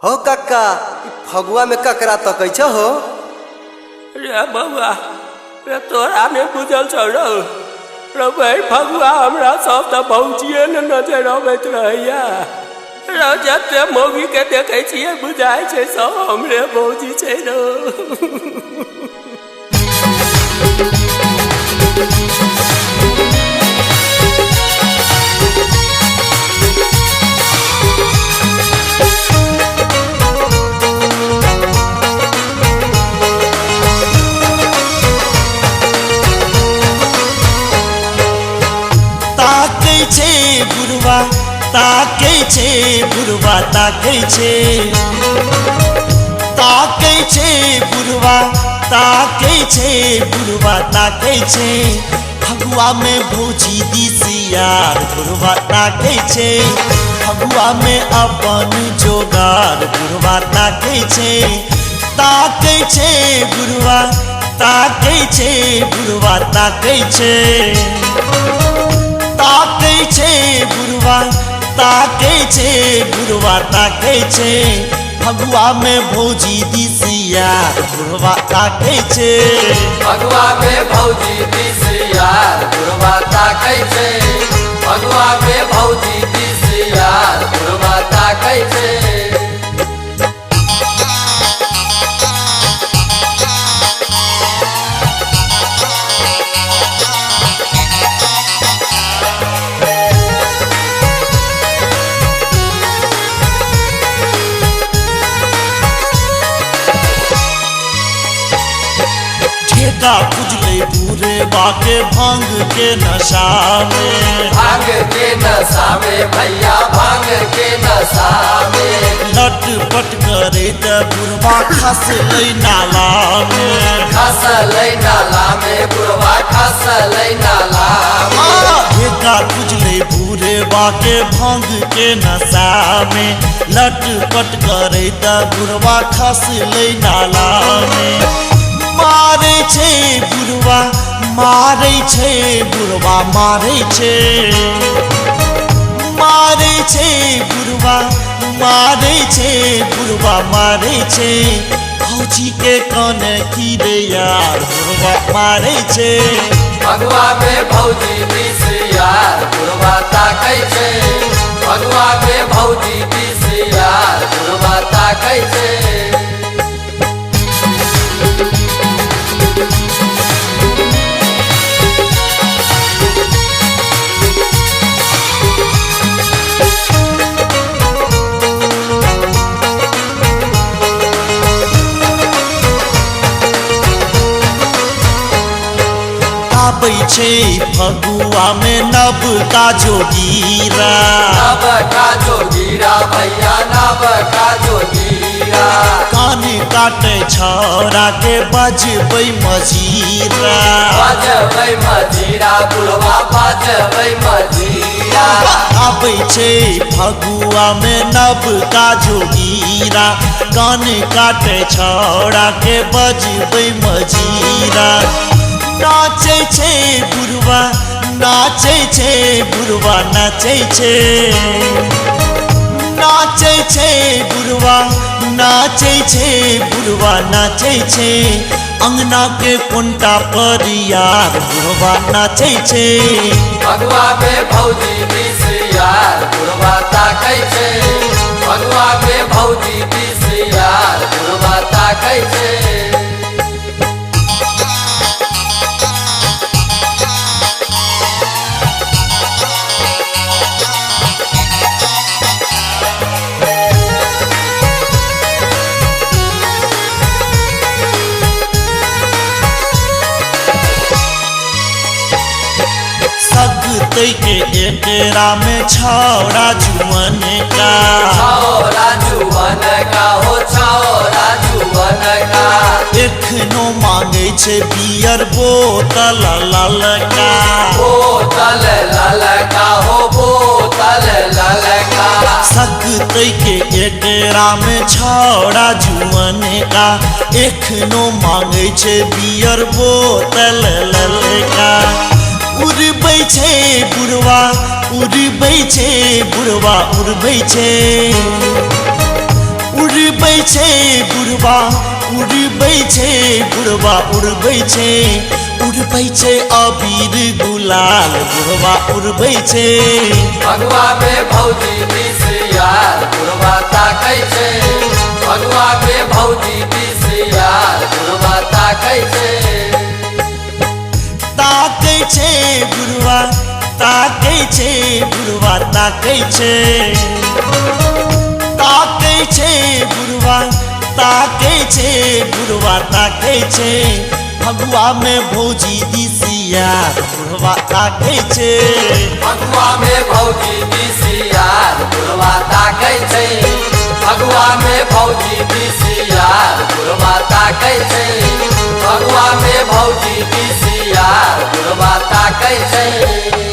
हो काका फगुआ में ककरा तकै छ हो रे बबुआ रे तोरा ने बुझल छ रे भाई फगुआ हमरा सब त भौजिए ने नजर अबैत रहैया रे जते मौगी के देखै छियै बुझाइ छै सब हमरे भौजी छै रे ताकै छे बुढ़वा ताकै छे बुढ़वा ताकै छे बुढ़वा ताकै छे फगुआ में भौजी दिसियार बुढ़वा ताकै छे फगुआ में अपन जोगार बुढ़वा ताकै छे बुढ़वा ताकै छे बुढ़वा ताकै छे बुढ़वा ताकै छे बुढ़वा ताकै छे फगुआ में भौजी दिसियार बुढ़वा ताकै छे फगुआ में भौजी दिसियार बुढ़वा ताकै छे फगुआ में भौजी दिसियार बुढ़वा ताकै छे पुजले पूरे बाके भांग के नशा में भांग के नशा में भैया भांग के नशा में लटपट करे त बुढ़वा खसलै नाला में बुढ़वा खसलै नाला में एका पुजले पूरे बाके भांग के नशा में लटपट करे त बुढ़वा खसलै नाला में मारे छे बुढ़वा मारे छे बुढ़वा मारे छे बुढ़वा मारे छे बुढ़वा मारे छे भौजी के कौन की रे यार बुढ़वा मारे छे फगुआ में भौजी दिसियार बुढ़वा ताकै छे फगुआ में भौजी दिसियार बुढ़वा ताकै छे आबै छे फगुआ में नब का जोगीरा भैया नब का जोगीरा कान काटे छौरा के बजबै मजीरा बुढ़वा बजबै मजीरा आबै छे फगुआ में नब का जोगीरा कान काटे छौरा के बजबै मजीरा नाचे छे बुढ़वा नाचे छे बुढ़वा नाचे छे बुढ़वा नाचे छे बुढ़वा नाचे छे अंगना के कोंटा पर यार बुढ़वा नाचे छे फगुआ में भौजी दिसियार बुढ़वा ताकै छे फगुआ में भौजी दिसियार बुढ़वा ताकै छे के एकरा में छौरा जुवन का हो छौरा जुवन का एखनो मांगे छे बियर बोतल ललका हो बोतल ललका सकतै के एकरा में छौरा जुवन का एखनो मांगे छे बियर बोतल ललका उड़बै छे बुढ़वा उड़बै छे बुढ़वा उड़बै छे छै बुढ़वा उड़बै छै, बुढ़वा उड़बै छै, उड़बै छै अबीर गुलाल बुढ़वा उड़बै छै। भगवा में भौजी दिसियार बुढ़वा ताकै छै, भगवा में भौजी दिसियार बुढ़वा ताकै छै। ताकै छै बुढ़वा ताकै छै, बुढ़वा ताकै छै, ताकै छै बुढ़वा ताकै छै, बुढ़वा ताकै छै। भगवा में भौजी दिसियार बुढ़वा ताकै छै, भगवा में भौजी दिसियार बुढ़वा ताकै छै, भगवा में भौजी दिसियार बुढ़वा ताकै छै, भगवा में भौजी दिसियार बुढ़वा ताकै छै।